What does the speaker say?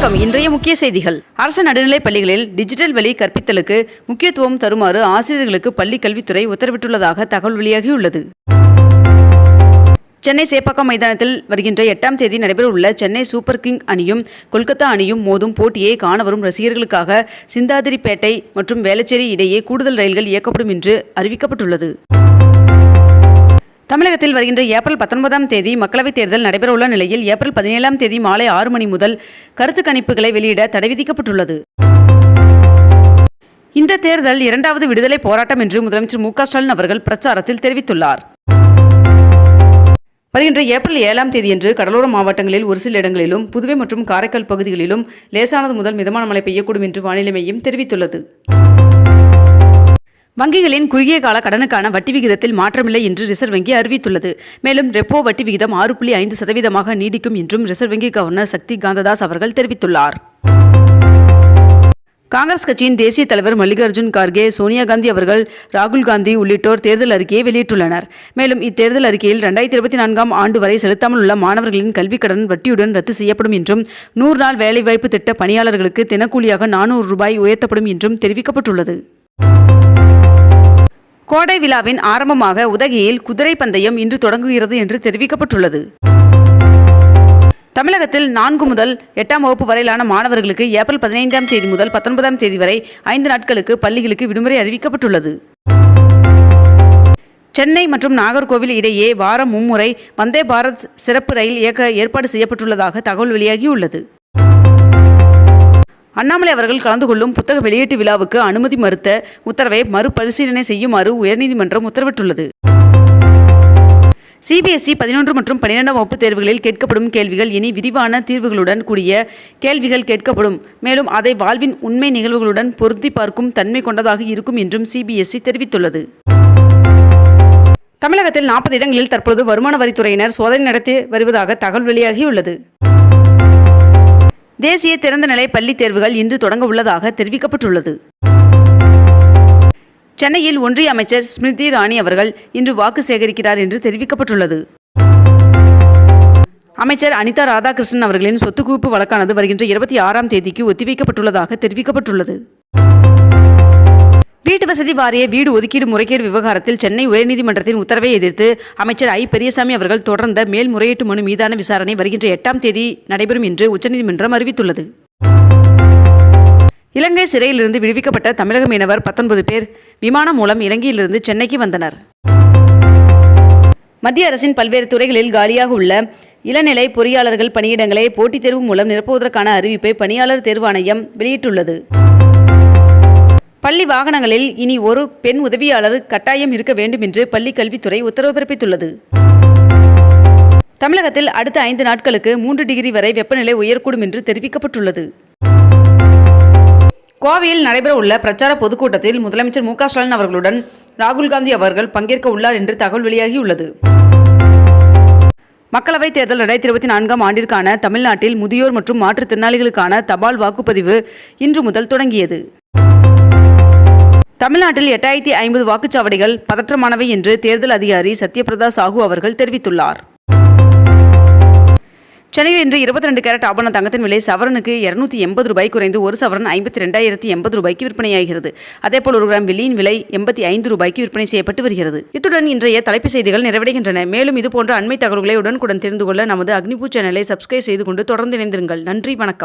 வணக்கம். இன்றைய முக்கிய செய்திகள். அரசு நடுநிலைப் பள்ளிகளில் டிஜிட்டல் வழி கற்பித்தலுக்கு முக்கியத்துவம் தருமாறு ஆசிரியர்களுக்கு பள்ளி கல்வித்துறை உத்தரவிட்டுள்ளதாக தகவல் வெளியாகியுள்ளது. சென்னை சேப்பாக்கம் மைதானத்தில் வருகின்ற 8ஆம் தேதி நடைபெறவுள்ள சென்னை சூப்பர் கிங் அணியும் கொல்கத்தா அணியும் மோதும் போட்டியை காண வரும் ரசிகர்களுக்காக சிந்தாதிரிப்பேட்டை மற்றும் வேளச்சேரி இடையே கூடுதல் ரயில்கள் இயக்கப்படும் என்று அறிவிக்கப்பட்டுள்ளது. தமிழகத்தில் வருகின்ற ஏப்ரல் 19ஆம் தேதி மக்களவைத் தேர்தல் நடைபெறவுள்ள நிலையில் ஏப்ரல் 17ஆம் தேதி மாலை 6 மணி முதல் கருத்து கணிப்புகளை வெளியிட தடை விதிக்கப்பட்டுள்ளது. இந்த தேர்தல் 2வது விடுதலை போராட்டம் என்று முதலமைச்சர் மு.க.ஸ்டாலின் அவர்கள் பிரச்சாரத்தில் தெரிவித்துள்ளார். வருகின்ற ஏப்ரல் 7ஆம் தேதியன்று கடலோர மாவட்டங்களில் ஒரு சில இடங்களிலும் புதுவை மற்றும் காரைக்கால் பகுதிகளிலும் லேசானது முதல் மிதமான மழை பெய்யக்கூடும் என்று வானிலை மையம் தெரிவித்துள்ளது. வங்கிகளின் குறுகிய கால கடனுக்கான வட்டி விகிதத்தில் மாற்றமில்லை என்று ரிசர்வ் வங்கி அறிவித்துள்ளது. மேலும் ரெப்போ வட்டி விகிதம் 6.5% நீடிக்கும் என்றும் ரிசர்வ் வங்கி கவர்னர் சக்தி காந்ததாஸ் அவர்கள் தெரிவித்துள்ளார். காங்கிரஸ் கட்சியின் தேசிய தலைவர் மல்லிகார்ஜுன் கார்கே, சோனியா காந்தி அவர்கள், ராகுல் காந்தி உள்ளிட்டோர் தேர்தல் அறிக்கையை வெளியிட்டுள்ளனர். மேலும் இத்தேர்தல் அறிக்கையில் 2024ஆம் ஆண்டு வரை செலுத்தாமல் உள்ள மாணவர்களின் கல்விக் கடன் வட்டியுடன் ரத்து செய்யப்படும் என்றும் 100 நாள் வேலைவாய்ப்பு திட்ட பணியாளர்களுக்கு தினக்கூலியாக 400 ரூபாய் உயர்த்தப்படும் என்றும் தெரிவிக்கப்பட்டுள்ளது. கோடை விழாவின் ஆரம்பமாக உதகையில் குதிரை பந்தயம் இன்று தொடங்குகிறது என்று தெரிவிக்கப்பட்டுள்ளது. தமிழகத்தில் 4 முதல் 8ஆம் வகுப்பு வரையிலான மாணவர்களுக்கு ஏப்ரல் 15ஆம் தேதி முதல் 19ஆம் தேதி வரை 5 நாட்களுக்கு பள்ளிகளுக்கு விடுமுறை அறிவிக்கப்பட்டுள்ளது. சென்னை மற்றும் நாகர்கோவில் இடையே வாரம் 3 முறை வந்தே பாரத் சிறப்பு ரயில் இயக்க ஏற்பாடு செய்யப்பட்டுள்ளதாக தகவல் வெளியாகியுள்ளது. அண்ணாமலை அவர்கள் கலந்து கொள்ளும் புத்தக வெளியீட்டு விழாவுக்கு அனுமதி மறுத்த உத்தரவை மறுபரிசீலனை செய்யுமாறு உயர்நீதிமன்றம் உத்தரவிட்டுள்ளது. சிபிஎஸ்இ 11 மற்றும் 12ஆம் வகுப்பு தேர்வுகளில் கேட்கப்படும் கேள்விகள் இனி விரிவான தீர்வுகளுடன் கூடிய கேள்விகள் கேட்கப்படும். மேலும் அதை வாழ்வின் உண்மை நிகழ்வுகளுடன் பொருத்தி பார்க்கும் தன்மை கொண்டதாக இருக்கும் என்றும் சிபிஎஸ்இ தெரிவித்துள்ளது. தமிழகத்தில் 40 இடங்களில் தற்பொழுது வருமான வரித்துறையினர் சோதனை நடத்தி வருவதாக தகவல் வெளியாகியுள்ளது. தேசிய திறந்தநிலை பள்ளி தேர்வுகள் இன்று தொடங்க உள்ளதாக தெரிவிக்கப்பட்டுள்ளது. சென்னையில் ஒன்றிய அமைச்சர் ஸ்மிருதி இரானி அவர்கள் இன்று வாக்கு சேகரிக்கிறார் என்று தெரிவிக்கப்பட்டுள்ளது. அமைச்சர் அனிதா ராதாகிருஷ்ணன் அவர்களின் சொத்து குவிப்பு வழக்கானது வருகின்ற 26ஆம் தேதிக்கு ஒத்திவைக்கப்பட்டுள்ளதாக தெரிவிக்கப்பட்டுள்ளது. வீட்டு வசதி வாரிய வீடு ஒதுக்கீடு முறைகேடு விவகாரத்தில் சென்னை உயர்நீதிமன்றத்தின் உத்தரவை எதிர்த்து அமைச்சர் ஐ. பெரியசாமி அவர்கள் தொடர்ந்த மேல்முறையீட்டு மனு மீதான விசாரணை வருகின்ற 8ஆம் தேதி நடைபெறும் என்று உச்சநீதிமன்றம் அறிவித்துள்ளது. இலங்கை சிறையிலிருந்து விடுவிக்கப்பட்ட தமிழக மீனவர் 19 பேர் விமானம் மூலம் இலங்கையிலிருந்து சென்னைக்கு வந்தனர். மத்திய அரசின் பல்வேறு துறைகளில் காலியாக உள்ள இளநிலை பொறியாளர்கள் பணியிடங்களை போட்டித் தேர்வு மூலம் நிரப்புவதற்கான அறிவிப்பை பணியாளர் தேர்வாணையம் வெளியிட்டுள்ளது. பள்ளி வாகனங்களில் இனி ஒரு பெண் உதவியாளர் கட்டாயம் இருக்க வேண்டும் என்று பள்ளி கல்வித்துறை உத்தரவு பிறப்பித்துள்ளது. தமிழகத்தில் அடுத்த 5 நாட்களுக்கு 3 டிகிரி வரை வெப்பநிலை உயரக்கூடும் என்று தெரிவிக்கப்பட்டுள்ளது. கோவையில் நடைபெறவுள்ள பிரச்சார பொதுக்கூட்டத்தில் முதலமைச்சர் மு.க.ஸ்டாலின் அவர்களுடன் ராகுல் காந்தி அவர்கள் பங்கேற்க உள்ளார் என்று தகவல் வெளியாகியுள்ளது. மக்களவைத் தேர்தல் 2024ஆம் ஆண்டிற்கான தமிழ்நாட்டில் முதியோர் மற்றும் மாற்றுத்திறனாளிகளுக்கான தபால் வாக்குப்பதிவு இன்று முதல் தொடங்கியது. தமிழ்நாட்டில் 8050 வாக்குச்சாவடிகள் பதற்றமானவை என்று தேர்தல் அதிகாரி சத்யபிரதா சாஹூ அவர்கள் தெரிவித்துள்ளார். சென்னையில் இன்று 22 கேரட் ஆபரண தங்கத்தின் விலை சவரனுக்கு 280 ரூபாய் குறைந்து 1 சவரன் 52,080 ரூபாய்க்கு விற்பனையாகிறது. அதேபோல் 1 கிராம் வெள்ளியின் விலை 85 ரூபாய்க்கு விற்பனை செய்யப்பட்டு வருகிறது. இத்துடன் இன்றைய தலைப்புச் செய்திகள் நிறைவடைகின்றன. மேலும் இதுபோன்ற அண்மை தகவல்களை உடனுக்குடன் தெரிந்து கொள்ள நமது அக்னிபூ சேனலை சப்ஸ்கிரைப் செய்து கொண்டு தொடர்ந்து இணைந்திருங்கள். நன்றி, வணக்கம்.